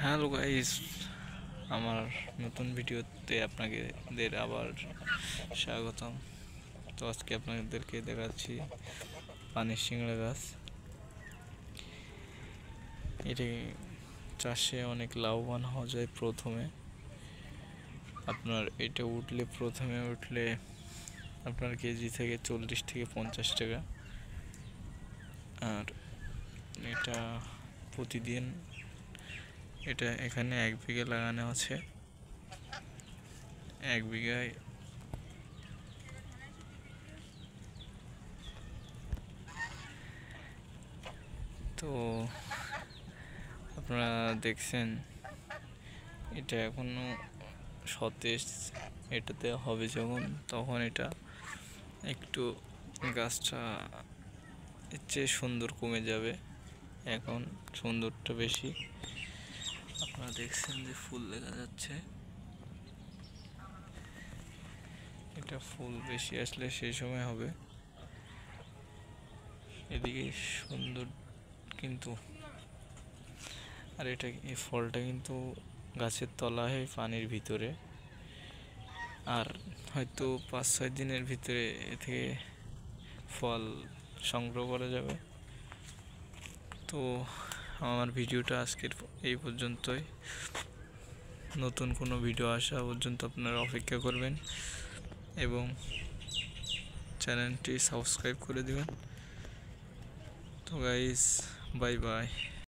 Hello guys, আমার নতুন ভিডিওতে আপনাদের আবার স্বাগতম। তো আজকে আপনাদেরকে দেখাচ্ছি পানির সিংড়া গাছ। এটি চাষে অনেক লাভবান হওয়া যায়। আপনার এটা প্রথমে উঠলে আপনার কেজি থেকে 40 থেকে 50 টাকা। আর এটা প্রতিদিন এখানে 1 বিঘা লাগানো আছে। 1 বিঘায় তো আপনারা দেখছেন এটা এখনো সতেজ। এটাতে হবে যখন তখন এটা একটু গাছটা এর চেয়ে সুন্দর কমে যাবে। এখন সুন্দরটা বেশি। আপনারা দেখছেন যে ফুল দেখা যাচ্ছে, এটা ফুল বেশি আসলে সেই সময় হবে। এদিকে সুন্দর কিন্তু, আর এই ফলটা কিন্তু গাছের তলায় পানির ভিতরে, আর হয়তো 5-6 দিনের ভিতরে এ থেকে ফল সংগ্রহ করা যাবে। তো আমার ভিডিওটা আজকের এই পর্যন্তই। নতুন কোনো ভিডিও আসা পর্যন্ত আপনারা অপেক্ষা করবেন এবং চ্যানেলটি সাবস্ক্রাইব করে দিবেন। তো গাইস, বাই বাই।